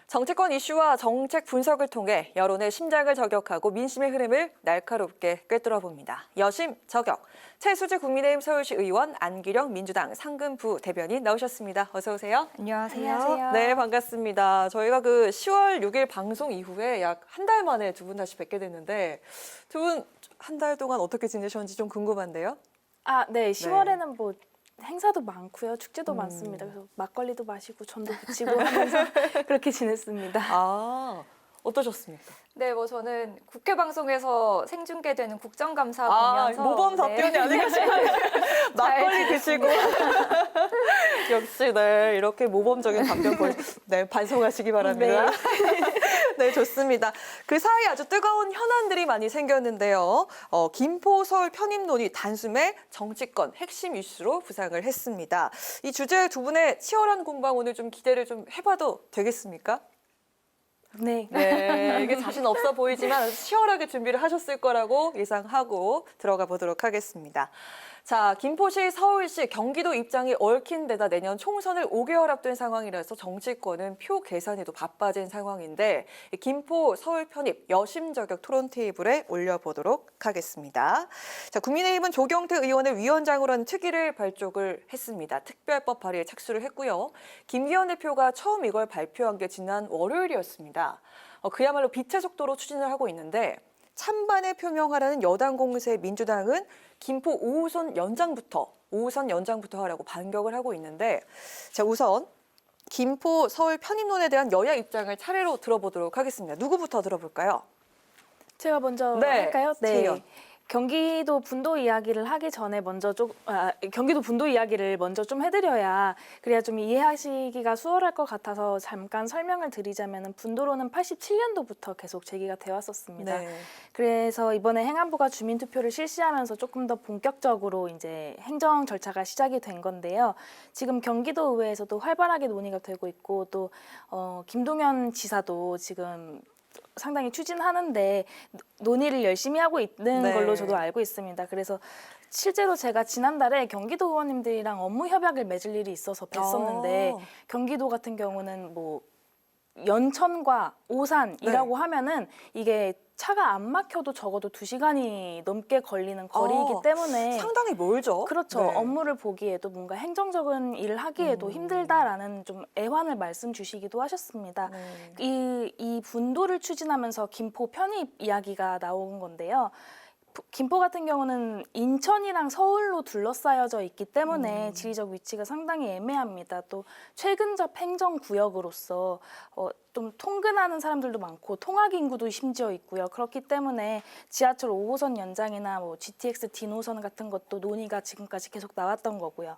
정치권 이슈와 정책 분석을 통해 여론의 심장을 저격하고 민심의 흐름을 날카롭게 꿰뚫어 봅니다. 여심 저격. 최수지 국민의힘 서울시 의원, 안기령 민주당 상근부 대변인 나오셨습니다. 어서 오세요. 안녕하세요. 네, 반갑습니다. 저희가 10월 6일 방송 이후에 약 한 달 만에 두 분 다시 뵙게 됐는데 두 분 한 달 동안 어떻게 지내셨는지 좀 궁금한데요. 네. 10월에는 뭐 행사도 많고요. 축제도 많습니다. 그래서 막걸리도 마시고 전도 부치고 하면서 그렇게 지냈습니다. 아, 어떠셨습니까? 네, 저는 국회 방송에서 생중계되는 국정감사 보면서 모범 답변이 아닌가 싶어요. 막걸리 드시고. 역시 이렇게 모범적인 답변 반성하시기 바랍니다. 네, 좋습니다. 그 사이 아주 뜨거운 현안들이 많이 생겼는데요. 김포 서울 편입론이 단숨에 정치권 핵심 이슈로 부상을 했습니다. 이 주제에 두 분의 치열한 공방 오늘 좀 기대를 좀 해봐도 되겠습니까? 네. 네, 이게 자신 없어 보이지만 치열하게 준비를 하셨을 거라고 예상하고 들어가 보도록 하겠습니다. 자, 김포시, 서울시, 경기도 입장이 얽힌 데다 내년 총선을 5개월 앞둔 상황이라서 정치권은 표 계산에도 바빠진 상황인데 김포, 서울 편입 여심 저격 토론 테이블에 올려보도록 하겠습니다. 자, 국민의힘은 조경태 의원을 위원장으로 한 특위를 발족을 했습니다. 특별법 발의에 착수를 했고요. 김기현 대표가 처음 이걸 발표한 게 지난 월요일이었습니다. 그야말로 빛의 속도로 추진을 하고 있는데 찬반을 표명하라는 여당 공세 민주당은 김포 5호선 연장부터 하라고 반격을 하고 있는데 자, 우선 김포 서울 편입론에 대한 여야 입장을 차례로 들어보도록 하겠습니다. 누구부터 들어볼까요? 제가 먼저 네, 할까요? 최희연. 경기도 분도 이야기를 하기 전에 경기도 분도 이야기를 먼저 좀 해드려야 그래야 좀 이해하시기가 수월할 것 같아서 잠깐 설명을 드리자면 분도로는 87년도부터 계속 제기가 되어 왔었습니다. 네. 그래서 이번에 행안부가 주민투표를 실시하면서 조금 더 본격적으로 이제 행정 절차가 시작이 된 건데요. 지금 경기도 의회에서도 활발하게 논의가 되고 있고 또 김동연 지사도 지금 상당히 추진하는데 논의를 열심히 하고 있는 걸로 저도 알고 있습니다. 그래서 실제로 제가 지난달에 경기도 의원님들이랑 업무 협약을 맺을 일이 있어서 뵀었는데 경기도 같은 경우는 뭐 연천과 오산이라고 하면은 이게 차가 안 막혀도 적어도 2시간이 넘게 걸리는 거리이기 때문에 상당히 멀죠. 그렇죠. 네. 업무를 보기에도 뭔가 행정적인 일을 하기에도 힘들다라는 좀 애환을 말씀 주시기도 하셨습니다. 이 분도를 추진하면서 김포 편입 이야기가 나온 건데요. 김포 같은 경우는 인천이랑 서울로 둘러싸여져 있기 때문에 지리적 위치가 상당히 애매합니다. 또 최근접 행정구역으로서 좀 통근하는 사람들도 많고 통학 인구도 심지어 있고요. 그렇기 때문에 지하철 5호선 연장이나 뭐 GTX D노선 같은 것도 논의가 지금까지 계속 나왔던 거고요.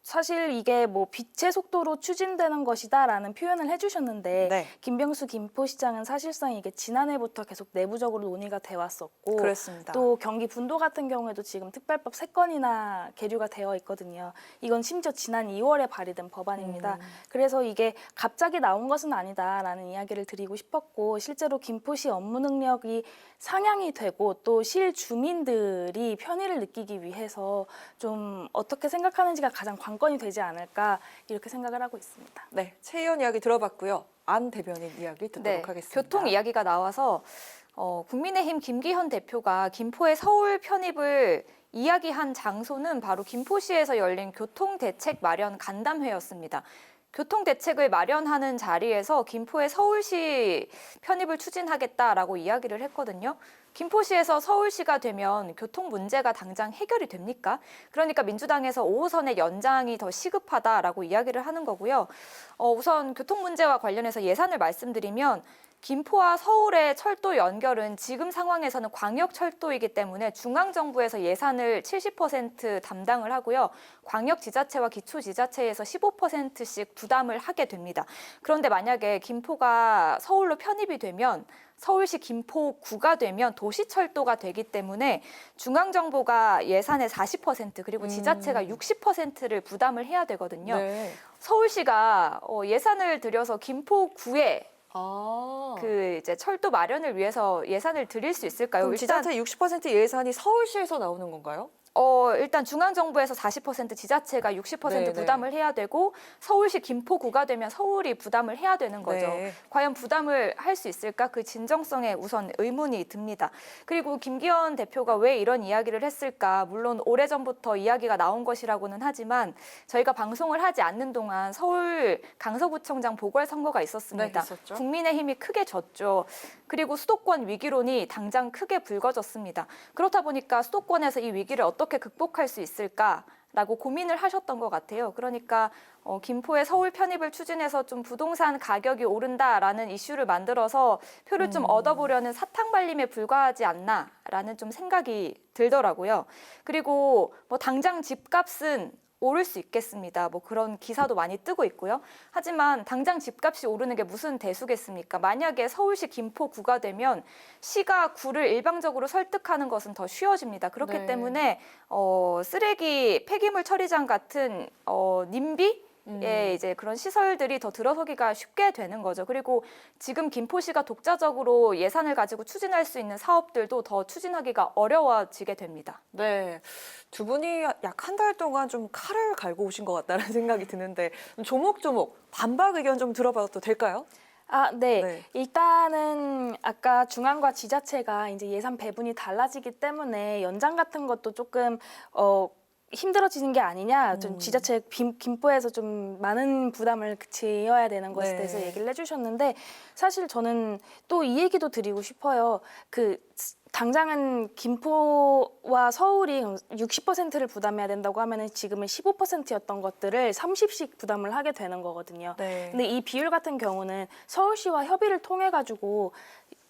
사실 이게 뭐 빛의 속도로 추진되는 것이다라는 표현을 해주셨는데 김병수 김포시장은 사실상 이게 지난해부터 계속 내부적으로 논의가 돼 왔었고 그렇습니다. 또 경기 분도 같은 경우에도 지금 특별법 3건이나 계류가 되어 있거든요. 이건 심지어 지난 2월에 발의된 법안입니다. 그래서 이게 갑자기 나온 것은 아니다라는 이야기를 드리고 싶었고 실제로 김포시 업무 능력이 상향이 되고 또 실 주민들이 편의를 느끼기 위해서 좀 어떻게 생각하는지가 가장 관건이 되지 않을까 이렇게 생각을 하고 있습니다. 네, 최희연 이야기 들어봤고요. 안 대변인 이야기 듣도록 하겠습니다. 교통 이야기가 나와서 국민의힘 김기현 대표가 김포의 서울 편입을 이야기한 장소는 바로 김포시에서 열린 교통대책 마련 간담회였습니다. 교통대책을 마련하는 자리에서 김포의 서울시 편입을 추진하겠다라고 이야기를 했거든요. 김포시에서 서울시가 되면 교통 문제가 당장 해결이 됩니까? 그러니까 민주당에서 5호선의 연장이 더 시급하다라고 이야기를 하는 거고요. 우선 교통 문제와 관련해서 예산을 말씀드리면 김포와 서울의 철도 연결은 지금 상황에서는 광역철도이기 때문에 중앙정부에서 예산을 70% 담당을 하고요. 광역지자체와 기초지자체에서 15%씩 부담을 하게 됩니다. 그런데 만약에 김포가 서울로 편입이 되면 서울시 김포구가 되면 도시철도가 되기 때문에 중앙정부가 예산의 40% 그리고 지자체가 60%를 부담을 해야 되거든요. 서울시가 예산을 들여서 김포구에 이제 철도 마련을 위해서 예산을 드릴 수 있을까요? 그럼 지자체 60% 예산이 서울시에서 나오는 건가요? 일단 중앙정부에서 40%, 지자체가 60% 네네. 부담을 해야 되고 서울시 김포구가 되면 서울이 부담을 해야 되는 거죠. 네. 과연 부담을 할 수 있을까? 그 진정성에 우선 의문이 듭니다. 그리고 김기현 대표가 왜 이런 이야기를 했을까? 물론 오래전부터 이야기가 나온 것이라고는 하지만 저희가 방송을 하지 않는 동안 서울 강서구청장 보궐선거가 있었습니다. 네, 있었죠. 국민의힘이 크게 졌죠. 그리고 수도권 위기론이 당장 크게 불거졌습니다. 그렇다 보니까 수도권에서 이 위기를 어떻게 극복할 수 있을까라고 고민을 하셨던 것 같아요. 그러니까 김포의 서울 편입을 추진해서 좀 부동산 가격이 오른다라는 이슈를 만들어서 표를 좀 얻어보려는 사탕발림에 불과하지 않나라는 좀 생각이 들더라고요. 그리고 뭐 당장 집값은 오를 수 있겠습니다. 뭐 그런 기사도 많이 뜨고 있고요. 하지만 당장 집값이 오르는 게 무슨 대수겠습니까? 만약에 서울시 김포구가 되면 시가 구를 일방적으로 설득하는 것은 더 쉬워집니다. 그렇기 네. 때문에 쓰레기 폐기물 처리장 같은 님비 예, 이제 그런 시설들이 더 들어서기가 쉽게 되는 거죠. 그리고 지금 김포시가 독자적으로 예산을 가지고 추진할 수 있는 사업들도 더 추진하기가 어려워지게 됩니다. 네, 두 분이 약 한 달 동안 좀 칼을 갈고 오신 것 같다는 생각이 드는데 조목조목 반박 의견 좀 들어봐도 될까요? 네. 네. 일단은 아까 중앙과 지자체가 이제 예산 배분이 달라지기 때문에 연장 같은 것도 조금 힘들어지는 게 아니냐, 좀 지자체 김포에서 좀 많은 부담을 지어야 되는 것에 네. 대해서 얘기를 해주셨는데 사실 저는 또 이 얘기도 드리고 싶어요. 당장은 김포와 서울이 60%를 부담해야 된다고 하면은 지금은 15%였던 것들을 30씩 부담을 하게 되는 거거든요. 네. 근데 이 비율 같은 경우는 서울시와 협의를 통해 가지고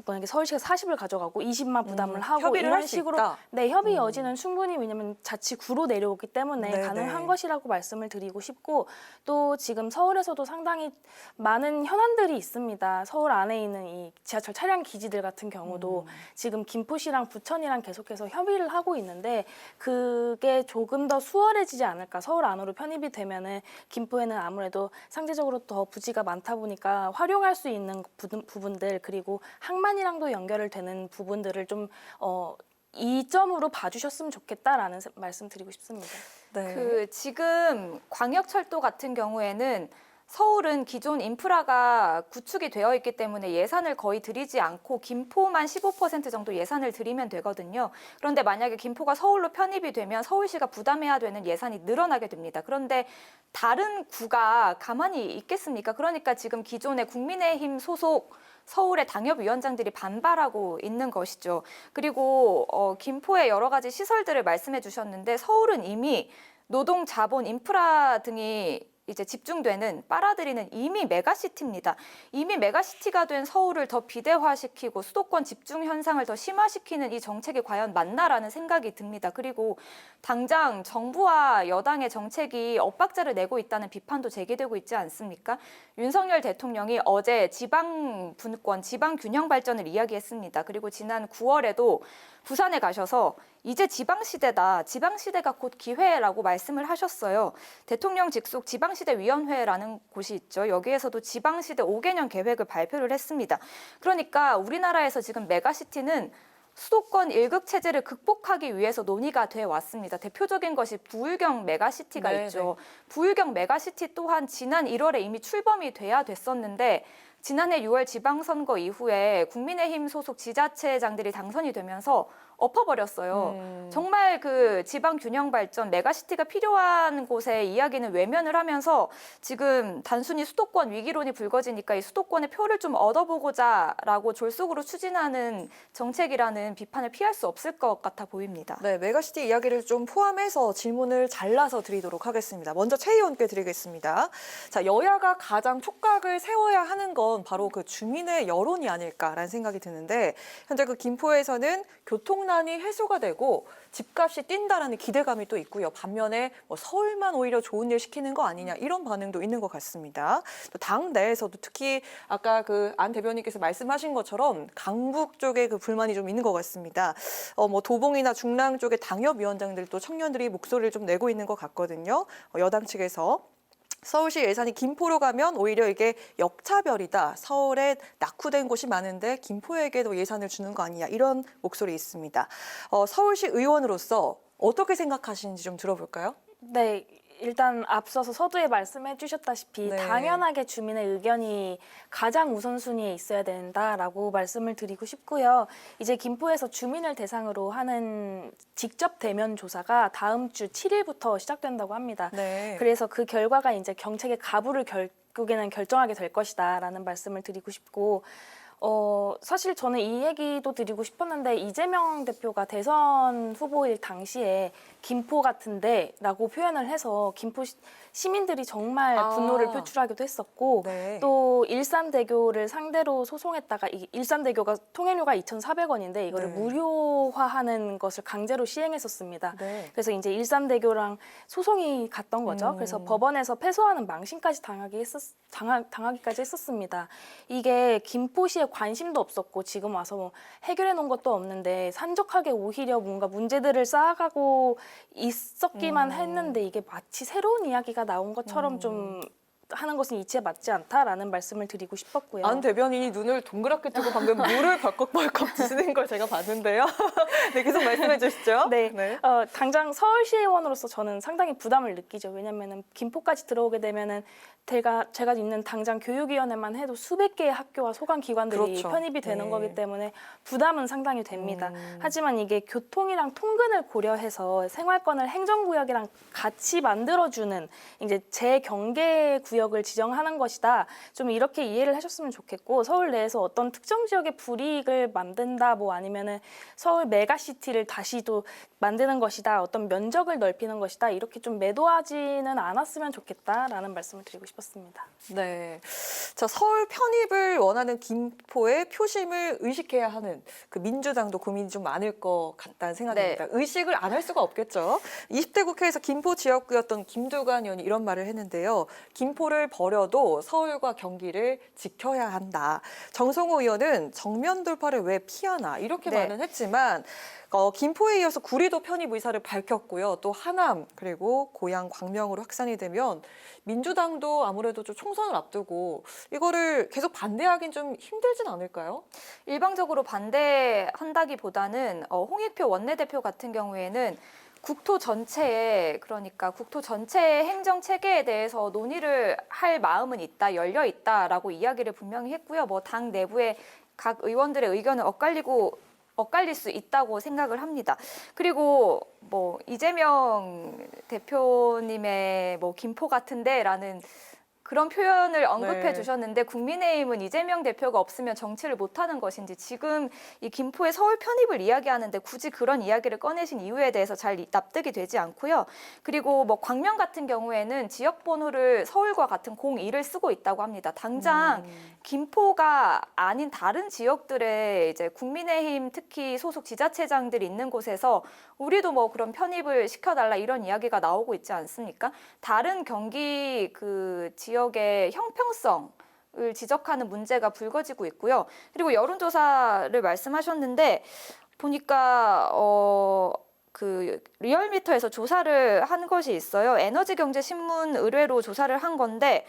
만약에 서울시가 40을 가져가고 20만 부담을 하고 협의를 이런 할 수 식으로 있다. 네, 협의 여지는 충분히 왜냐면 자치구로 내려오기 때문에 네네. 가능한 것이라고 말씀을 드리고 싶고 또 지금 서울에서도 상당히 많은 현안들이 있습니다. 서울 안에 있는 이 지하철 차량 기지들 같은 경우도 지금 김포시랑 부천이랑 계속해서 협의를 하고 있는데 그게 조금 더 수월해지지 않을까. 서울 안으로 편입이 되면은 김포에는 아무래도 상대적으로 더 부지가 많다 보니까 활용할 수 있는 부분들 그리고 항만이랑도 연결을 되는 부분들을 좀 이점으로 봐주셨으면 좋겠다라는 말씀 드리고 싶습니다. 네. 지금 광역철도 같은 경우에는 서울은 기존 인프라가 구축이 되어 있기 때문에 예산을 거의 들이지 않고 김포만 15% 정도 예산을 들이면 되거든요. 그런데 만약에 김포가 서울로 편입이 되면 서울시가 부담해야 되는 예산이 늘어나게 됩니다. 그런데 다른 구가 가만히 있겠습니까? 그러니까 지금 기존의 국민의힘 소속 서울의 당협위원장들이 반발하고 있는 것이죠. 그리고 김포의 여러 가지 시설들을 말씀해 주셨는데 서울은 이미 노동, 자본, 인프라 등이 이제 집중되는 빨아들이는 이미 메가시티입니다. 이미 메가시티가 된 서울을 더 비대화시키고 수도권 집중 현상을 더 심화시키는 이 정책이 과연 맞나라는 생각이 듭니다. 그리고 당장 정부와 여당의 정책이 엇박자를 내고 있다는 비판도 제기되고 있지 않습니까? 윤석열 대통령이 어제 지방 분권, 지방 균형 발전을 이야기했습니다. 그리고 지난 9월에도 부산에 가셔서 이제 지방시대다. 지방시대가 곧 기회라고 말씀을 하셨어요. 대통령 직속 지방시대위원회라는 곳이 있죠. 여기에서도 지방시대 5개년 계획을 발표를 했습니다. 그러니까 우리나라에서 지금 메가시티는 수도권 일극 체제를 극복하기 위해서 논의가 돼 왔습니다. 대표적인 것이 부울경 메가시티가 네, 있죠. 부울경 메가시티 또한 지난 1월에 이미 출범이 돼야 됐었는데 지난해 6월 지방선거 이후에 국민의힘 소속 지자체장들이 당선이 되면서 엎어버렸어요. 정말 그 지방 균형 발전 메가시티가 필요한 곳에 이야기는 외면을 하면서 지금 단순히 수도권 위기론이 불거지니까 이 수도권의 표를 좀 얻어보고자라고 졸속으로 추진하는 정책이라는 비판을 피할 수 없을 것 같아 보입니다. 네, 메가시티 이야기를 좀 포함해서 질문을 잘라서 드리도록 하겠습니다. 먼저 최 의원께 드리겠습니다. 자, 여야가 가장 촉각을 세워야 하는 건 바로 그 주민의 여론이 아닐까라는 생각이 드는데 현재 그 김포에서는 교통난이 해소가 되고 집값이 뛴다라는 기대감이 또 있고요. 반면에 뭐 서울만 오히려 좋은 일 시키는 거 아니냐 이런 반응도 있는 것 같습니다. 또 당 내에서도 특히 아까 그 안 대변인께서 말씀하신 것처럼 강북 쪽에 그 불만이 좀 있는 것 같습니다. 뭐 도봉이나 중랑 쪽의 당협위원장들도 청년들이 목소리를 좀 내고 있는 것 같거든요. 여당 측에서. 서울시 예산이 김포로 가면 오히려 이게 역차별이다. 서울에 낙후된 곳이 많은데 김포에게도 예산을 주는 거 아니냐 이런 목소리 있습니다. 서울시 의원으로서 어떻게 생각하시는지 좀 들어볼까요? 네, 일단 앞서서 서두에 말씀해 주셨다시피 네. 당연하게 주민의 의견이 가장 우선순위에 있어야 된다라고 말씀을 드리고 싶고요. 이제 김포에서 주민을 대상으로 하는 직접 대면 조사가 다음 주 7일부터 시작된다고 합니다. 네. 그래서 그 결과가 이제 정책의 가부를 결국에는 결정하게 될 것이다라는 말씀을 드리고 싶고, 사실 저는 이 얘기도 드리고 싶었는데 이재명 대표가 대선 후보일 당시에 김포 같은데라고 표현을 해서 김포 시민들이 정말 분노를 표출하기도 했었고 네. 또 일산대교를 상대로 소송했다가 일산대교가 통행료가 2,400원인데 이거를 네. 무료화하는 것을 강제로 시행했었습니다. 네. 그래서 이제 일산대교랑 소송이 갔던 거죠. 그래서 법원에서 패소하는 망신까지 당하기까지 했었습니다. 이게 김포시에 관심도 없었고 지금 와서 뭐 해결해 놓은 것도 없는데 산적하게 오히려 뭔가 문제들을 쌓아가고 있었기만 했는데 이게 마치 새로운 이야기가 나온 것처럼 좀 하는 것은 이치에 맞지 않다라는 말씀을 드리고 싶었고요. 안 대변인이 눈을 동그랗게 뜨고 방금 물을 벌컥벌컥 드시는 걸 제가 봤는데요. 네, 계속 말씀해 주시죠. 네. 당장 서울시의원으로서 저는 상당히 부담을 느끼죠. 왜냐면은 김포까지 들어오게 되면은 제가 있는 당장 교육위원회만 해도 수백 개의 학교와 소관기관들이 그렇죠. 편입이 되는 네. 거기 때문에 부담은 상당히 됩니다. 하지만 이게 교통이랑 통근을 고려해서 생활권을 행정구역이랑 같이 만들어주는 이제 재경계 구역을 지정하는 것이다. 좀 이렇게 이해를 하셨으면 좋겠고 서울 내에서 어떤 특정 지역의 불이익을 만든다 뭐 아니면은 서울 메가시티를 다시 또 만드는 것이다. 어떤 면적을 넓히는 것이다. 이렇게 좀 매도하지는 않았으면 좋겠다라는 말씀을 드리고 싶었습니다. 네. 자, 서울 편입을 원하는 김포의 표심을 의식해야 하는 그 민주당도 고민이 좀 많을 것 같다는 생각입니다. 의식을 안 할 수가 없겠죠. 20대 국회에서 김포 지역구였던 김두관 의원이 이런 말을 했는데요. 김포를 버려도 서울과 경기를 지켜야 한다. 정성호 의원은 정면 돌파를 왜 피하나 이렇게 말은 했지만 김포에 이어서 구리도 편입 의사를 밝혔고요. 또 하남 그리고 고양 광명으로 확산이 되면 민주당도 아무래도 좀 총선을 앞두고 이거를 계속 반대하긴 좀 힘들진 않을까요? 일방적으로 반대한다기보다는 홍익표 원내대표 같은 경우에는 국토 전체에 그러니까 국토 전체의 행정 체계에 대해서 논의를 할 마음은 있다, 열려 있다라고 이야기를 분명히 했고요. 뭐 당 내부에 각 의원들의 의견을 엇갈릴 수 있다고 생각을 합니다. 그리고 뭐 이재명 대표님의 뭐 김포 같은데라는 그런 표현을 언급해 주셨는데 국민의힘은 이재명 대표가 없으면 정치를 못하는 것인지 지금 이 김포의 서울 편입을 이야기하는데 굳이 그런 이야기를 꺼내신 이유에 대해서 잘 납득이 되지 않고요. 그리고 뭐 광명 같은 경우에는 지역 번호를 서울과 같은 02를 쓰고 있다고 합니다. 당장 김포가 아닌 다른 지역들의 이제 국민의힘 특히 소속 지자체장들이 있는 곳에서 우리도 뭐 그런 편입을 시켜달라 이런 이야기가 나오고 있지 않습니까? 다른 경기 그 지역의 형평성을 지적하는 문제가 불거지고 있고요. 그리고 여론조사를 말씀하셨는데 보니까 그 리얼미터에서 조사를 한 것이 있어요. 에너지경제신문 의뢰로 조사를 한 건데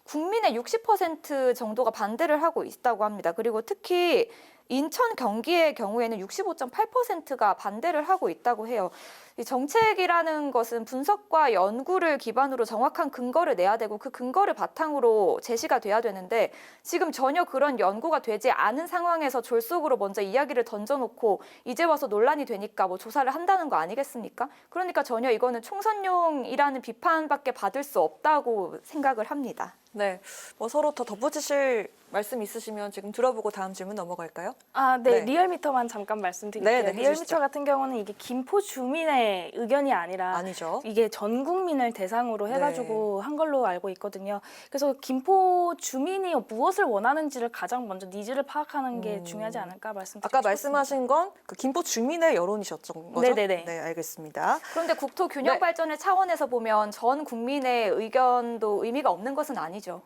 국민의 60% 정도가 반대를 하고 있다고 합니다. 그리고 특히 인천, 경기의 경우에는 65.8%가 반대를 하고 있다고 해요. 이 정책이라는 것은 분석과 연구를 기반으로 정확한 근거를 내야 되고 그 근거를 바탕으로 제시가 돼야 되는데 지금 전혀 그런 연구가 되지 않은 상황에서 졸속으로 먼저 이야기를 던져놓고 이제 와서 논란이 되니까 뭐 조사를 한다는 거 아니겠습니까? 그러니까 전혀 이거는 총선용이라는 비판밖에 받을 수 없다고 생각을 합니다. 네, 뭐 서로 더 덧붙이실 말씀 있으시면 지금 들어보고 다음 질문 넘어갈까요? 네. 리얼미터만 잠깐 말씀드릴게요. 네, 리얼미터 해주시죠. 같은 경우는 이게 김포 주민의 의견이 아니라 아니죠. 이게 전 국민을 대상으로 해가지고 한 걸로 알고 있거든요. 그래서 김포 주민이 무엇을 원하는지를 가장 먼저 니즈를 파악하는 게 중요하지 않을까 말씀드리고 아까 싶습니다. 말씀하신 건 그 김포 주민의 여론이셨죠? 거죠? 네네네. 네, 알겠습니다. 그런데 국토 균형 발전의 차원에서 보면 전 국민의 의견도 의미가 없는 것은 아니죠.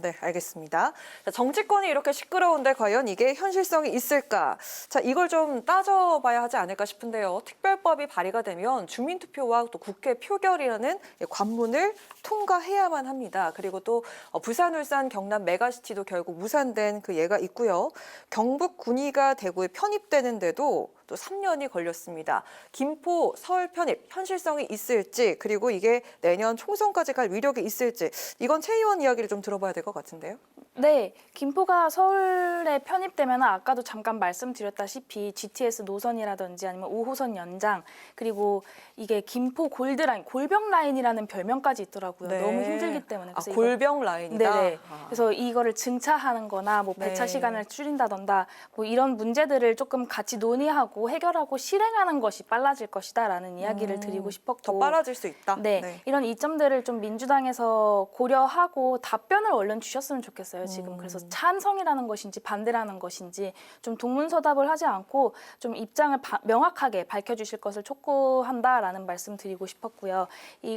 네, 알겠습니다. 자, 정치권이 이렇게 시끄러운데 과연 이게 현실성이 있을까? 자, 이걸 좀 따져봐야 하지 않을까 싶은데요. 특별법이 발의가 되면 주민투표와 또 국회 표결이라는 관문을 통과해야만 합니다. 그리고 또 부산, 울산, 경남 메가시티도 결국 무산된 그 예가 있고요. 경북 군위가 대구에 편입되는데도 또 3년이 걸렸습니다. 김포 서울 편입 현실성이 있을지 그리고 이게 내년 총선까지 갈 위력이 있을지 이건 최 의원 이야기를 좀 들어봐야 될 것 같은데요. 네, 김포가 서울에 편입되면 아까도 잠깐 말씀드렸다시피 GTS 노선이라든지 아니면 5호선 연장 그리고 이게 김포 골드라인, 골병 라인이라는 별명까지 있더라고요. 네. 너무 힘들기 때문에. 아, 그래서 골병 라인이다. 네네. 아. 그래서 이거를 증차하는 거나 뭐 배차 네. 시간을 줄인다던가 뭐 이런 문제들을 조금 같이 논의하고 해결하고 실행하는 것이 빨라질 것이다라는 이야기를 드리고 싶었고 더 빨라질 수 있다. 네, 이런 이점들을 좀 민주당에서 고려하고 답변을 얼른 주셨으면 좋겠어요. 지금 그래서 찬성이라는 것인지 반대라는 것인지 좀 동문서답을 하지 않고 좀 입장을 명확하게 밝혀주실 것을 촉구한다라는 말씀 드리고 싶었고요.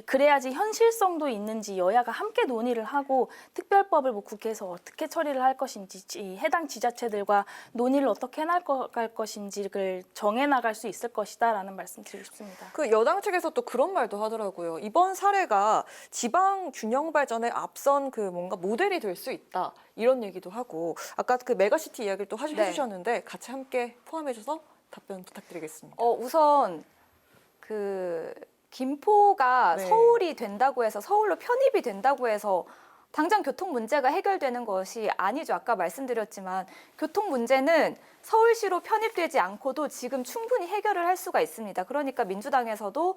그래야지 현실성도 있는지 여야가 함께 논의를 하고 특별법을 뭐 국회에서 어떻게 처리를 할 것인지 해당 지자체들과 논의를 어떻게 해나갈 것인지를 정해 나갈 수 있을 것이다라는 말씀 드리고 싶습니다. 그 여당 측에서 또 그런 말도 하더라고요. 이번 사례가 지방 균형 발전에 앞선 그 뭔가 모델이 될 수 있다. 이런 얘기도 하고 아까 그 메가시티 이야기를 또 해주셨는데 같이 함께 포함해줘서 답변 부탁드리겠습니다. 우선 그 김포가 네. 서울이 된다고 해서 서울로 편입이 된다고 해서 당장 교통 문제가 해결되는 것이 아니죠. 아까 말씀드렸지만 교통 문제는 서울시로 편입되지 않고도 지금 충분히 해결을 할 수가 있습니다. 그러니까 민주당에서도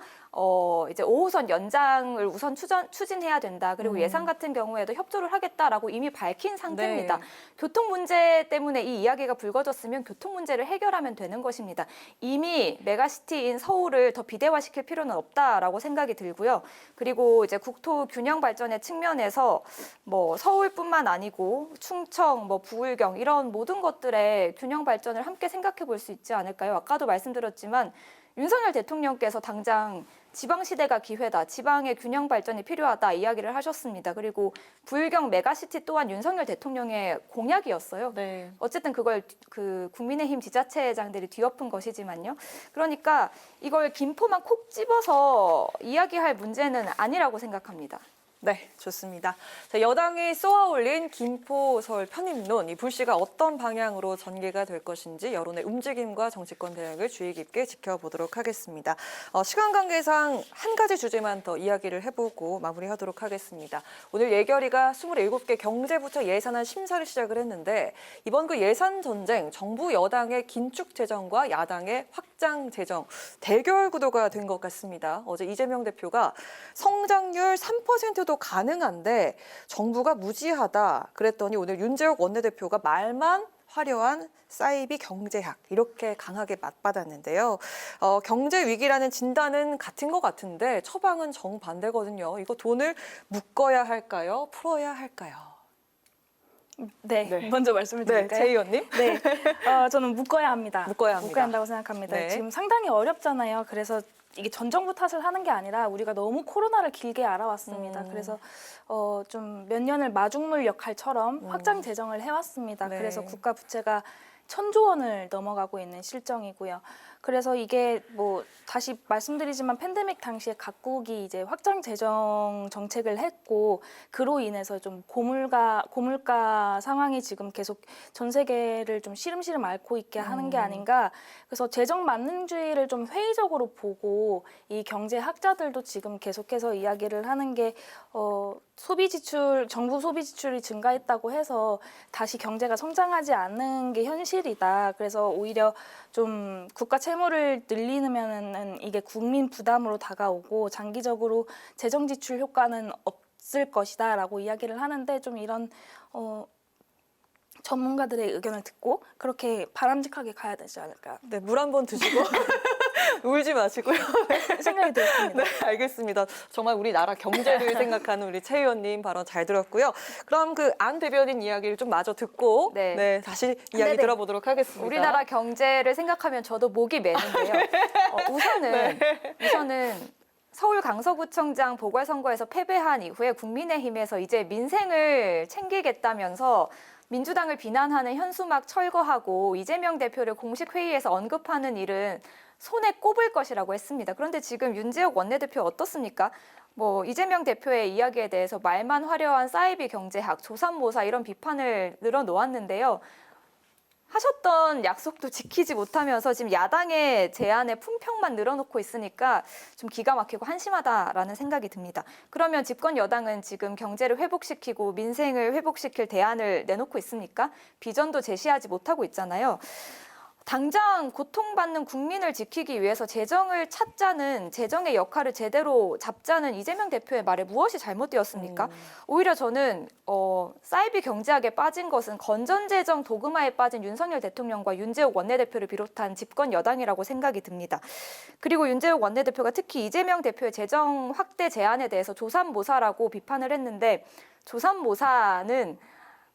이제 5호선 연장을 우선 추진해야 된다. 그리고 예산 같은 경우에도 협조를 하겠다라고 이미 밝힌 상태입니다. 네. 교통 문제 때문에 이 이야기가 불거졌으면 교통 문제를 해결하면 되는 것입니다. 이미 메가시티인 서울을 더 비대화시킬 필요는 없다라고 생각이 들고요. 그리고 이제 국토 균형 발전의 측면에서 뭐 서울뿐만 아니고 충청, 뭐 부울경 이런 모든 것들의 균형 발전을 함께 생각해 볼 수 있지 않을까요? 아까도 말씀드렸지만 윤석열 대통령께서 당장 지방시대가 기회다, 지방의 균형 발전이 필요하다 이야기를 하셨습니다. 그리고 부울경 메가시티 또한 윤석열 대통령의 공약이었어요. 네. 어쨌든 그걸 그 국민의힘 지자체장들이 뒤엎은 것이지만요. 그러니까 이걸 김포만 콕 집어서 이야기할 문제는 아니라고 생각합니다. 네, 좋습니다. 자, 여당이 쏘아올린 김포 서울 편입론, 이 불씨가 어떤 방향으로 전개가 될 것인지 여론의 움직임과 정치권 대응을 주의 깊게 지켜보도록 하겠습니다. 시간 관계상 한 가지 주제만 더 이야기를 해보고 마무리하도록 하겠습니다. 오늘 예결위가 27개 경제부처 예산안 심사를 시작을 했는데 이번 그 예산 전쟁, 정부 여당의 긴축 재정과 야당의 확장 재정, 대결 구도가 된 것 같습니다. 어제 이재명 대표가 성장률 3%도 가능한데 정부가 무지하다 그랬더니 오늘 윤재욱 원내대표가 말만 화려한 사이비 경제학 이렇게 강하게 맞받았는데요. 경제 위기라는 진단은 같은 것 같은데 처방은 정반대거든요. 이거 돈을 묶어야 할까요? 풀어야 할까요? 네, 네. 먼저 말씀을 네, 드릴까요? 제 의원님. 네, 저는 묶어야 합니다. 묶어야 합니다. 묶어야 한다고 생각합니다. 네. 지금 상당히 어렵잖아요. 그래서 이게 전 정부 탓을 하는 게 아니라 우리가 너무 코로나를 길게 알아왔습니다. 그래서 좀 몇 년을 마중물 역할처럼 확장 재정을 해왔습니다. 네. 그래서 국가 부채가 1,000조 원을 넘어가고 있는 실정이고요. 그래서 이게 뭐 다시 말씀드리지만 팬데믹 당시에 각국이 이제 확장 재정 정책을 했고 그로 인해서 좀 고물가 상황이 지금 계속 전 세계를 좀 시름시름 앓고 있게 하는 게 아닌가. 그래서 재정 만능주의를 좀 회의적으로 보고 이 경제 학자들도 지금 계속해서 이야기를 하는 게 소비 지출, 정부 소비 지출이 증가했다고 해서 다시 경제가 성장하지 않는 게 현실이다. 그래서 오히려 좀 국가 채무를 늘리면은 이게 국민 부담으로 다가오고 장기적으로 재정 지출 효과는 없을 것이다라고 이야기를 하는데 좀 이런 전문가들의 의견을 듣고 그렇게 바람직하게 가야 되지 않을까 네, 물 한 번 드시고 울지 마시고요. 생각이 들었습니다. 네, 알겠습니다. 정말 우리나라 경제를 생각하는 우리 최 의원님 발언 잘 들었고요. 그럼 그 안 대변인 이야기를 좀 마저 듣고 네. 다시 이야기 들어보도록 하겠습니다. 우리나라 경제를 생각하면 저도 목이 메는데요. 우선은 서울 강서구청장 보궐선거에서 패배한 이후에 국민의힘에서 이제 민생을 챙기겠다면서 민주당을 비난하는 현수막 철거하고 이재명 대표를 공식 회의에서 언급하는 일은 손에 꼽을 것이라고 했습니다. 그런데 지금 윤재욱 원내대표 어떻습니까? 뭐 이재명 대표의 이야기에 대해서 말만 화려한 사이비 경제학, 조삼모사 이런 비판을 늘어놓았는데요. 하셨던 약속도 지키지 못하면서 지금 야당의 제안에 품평만 늘어놓고 있으니까 좀 기가 막히고 한심하다라는 생각이 듭니다. 그러면 집권 여당은 지금 경제를 회복시키고 민생을 회복시킬 대안을 내놓고 있습니까? 비전도 제시하지 못하고 있잖아요. 당장 고통받는 국민을 지키기 위해서 재정을 찾자는 재정의 역할을 제대로 잡자는 이재명 대표의 말에 무엇이 잘못되었습니까? 오히려 저는 사이비 경제학에 빠진 것은 건전재정 도그마에 빠진 윤석열 대통령과 윤재욱 원내대표를 비롯한 집권 여당이라고 생각이 듭니다. 그리고 윤재욱 원내대표가 특히 이재명 대표의 재정 확대 제안에 대해서 조삼모사라고 비판을 했는데 조삼모사는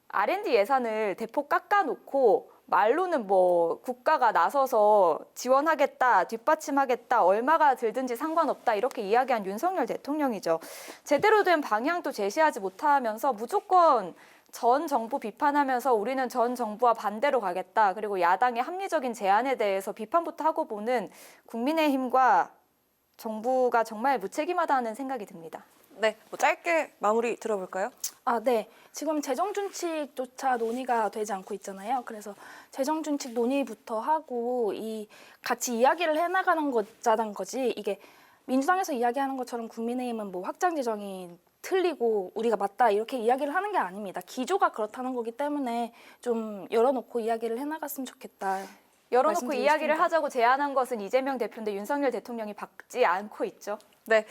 R&D 예산을 대폭 깎아놓고 말로는 뭐 국가가 나서서 지원하겠다, 뒷받침하겠다, 얼마가 들든지 상관없다 이렇게 이야기한 윤석열 대통령이죠. 제대로 된 방향도 제시하지 못하면서 무조건 전 정부 비판하면서 우리는 전 정부와 반대로 가겠다. 그리고 야당의 합리적인 제안에 대해서 비판부터 하고 보는 국민의힘과 정부가 정말 무책임하다는 생각이 듭니다. 네, 뭐 짧게 마무리 들어볼까요? 네. 지금 재정준칙조차 논의가 되지 않고 있잖아요. 그래서 재정준칙 논의부터 하고 같이 이야기를 해나가는 거자는 거지. 이게 민주당에서 이야기하는 것처럼 국민의힘은 뭐 확장 재정이 틀리고 우리가 맞다 이렇게 이야기를 하는 게 아닙니다. 기조가 그렇다는 거기 때문에 좀 열어놓고 이야기를 해나갔으면 좋겠다. 열어놓고 말씀드리고 이야기를 싶습니다. 하자고 제안한 것은 이재명 대표인데 윤석열 대통령이 받지 않고 있죠. 네,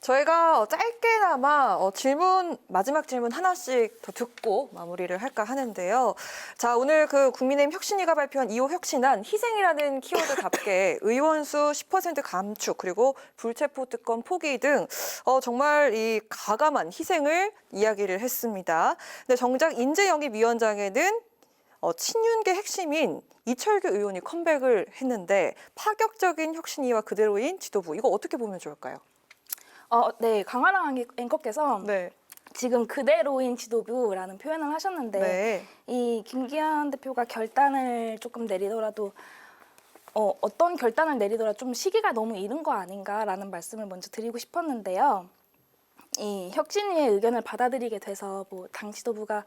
저희가 짧게나마 마지막 질문 하나씩 더 듣고 마무리를 할까 하는데요. 자, 오늘 그 국민의힘 혁신위가 발표한 2호 혁신안 희생이라는 키워드답게 의원수 10% 감축 그리고 불체포 특권 포기 등 정말 이 가감한 희생을 이야기를 했습니다. 근데 정작 인재영입위원장에는 친윤계 핵심인 이철규 의원이 컴백을 했는데 파격적인 혁신위와 그대로인 지도부 이거 어떻게 보면 좋을까요? 네, 강하랑 앵커께서 네. 지금 그대로인 지도부라는 표현을 하셨는데 네. 이 김기현 대표가 결단을 조금 내리더라도 어떤 결단을 내리더라도 좀 시기가 너무 이른 거 아닌가라는 말씀을 먼저 드리고 싶었는데요. 이 혁신위의 의견을 받아들이게 돼서 뭐 당 지도부가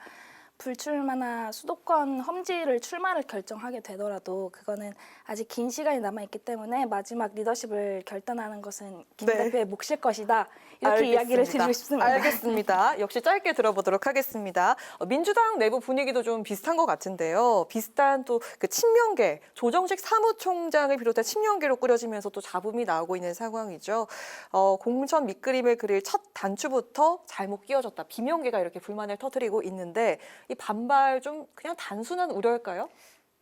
불출마나 수도권 험지를 출마를 결정하게 되더라도 그거는 아직 긴 시간이 남아있기 때문에 마지막 리더십을 결단하는 것은 김 네. 대표의 몫일 것이다. 이렇게 알겠습니다. 이야기를 드리고 싶습니다. 알겠습니다. 역시 짧게 들어보도록 하겠습니다. 민주당 내부 분위기도 좀 비슷한 것 같은데요. 비슷한 또 그 친명계, 조정식 사무총장을 비롯한 친명계로 꾸려지면서 또 잡음이 나오고 있는 상황이죠. 공천 밑그림을 그릴 첫 단추부터 잘못 끼워졌다. 비명계가 이렇게 불만을 터뜨리고 있는데 이 반발 좀 그냥 단순한 우려일까요?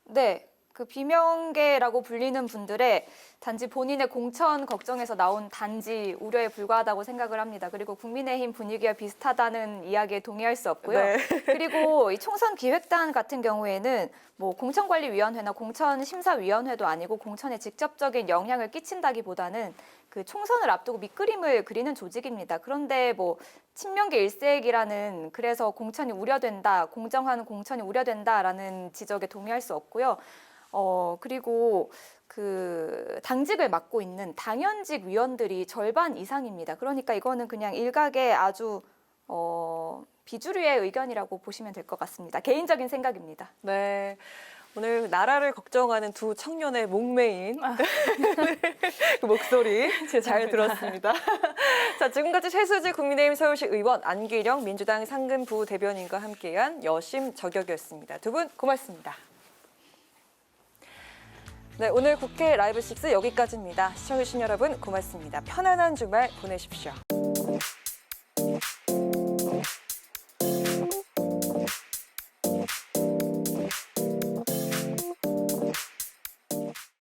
네, 그 비명계라고 불리는 분들의 단지 본인의 공천 걱정에서 나온 단지 우려에 불과하다고 생각을 합니다. 그리고 국민의힘 분위기와 비슷하다는 이야기에 동의할 수 없고요. 네. 그리고 이 총선 기획단 같은 경우에는 뭐 공천관리위원회나 공천심사위원회도 아니고 공천에 직접적인 영향을 끼친다기보다는 그 총선을 앞두고 밑그림을 그리는 조직입니다. 그런데 뭐 친명계 일색이라는 그래서 공천이 우려된다, 공정한 공천이 우려된다라는 지적에 동의할 수 없고요. 그리고 그 당직을 맡고 있는 당연직 위원들이 절반 이상입니다. 그러니까 이거는 그냥 일각의 아주 비주류의 의견이라고 보시면 될 것 같습니다. 개인적인 생각입니다. 네. 오늘 나라를 걱정하는 두 청년의 목매인 그 목소리 잘 들었습니다. 자, 지금까지 최수지 국민의힘 서울시 의원, 안기령 민주당 상근부 대변인과 함께한 여심 저격이었습니다. 두 분 고맙습니다. 네, 오늘 국회 라이브 6 여기까지입니다. 시청해주신 여러분 고맙습니다. 편안한 주말 보내십시오.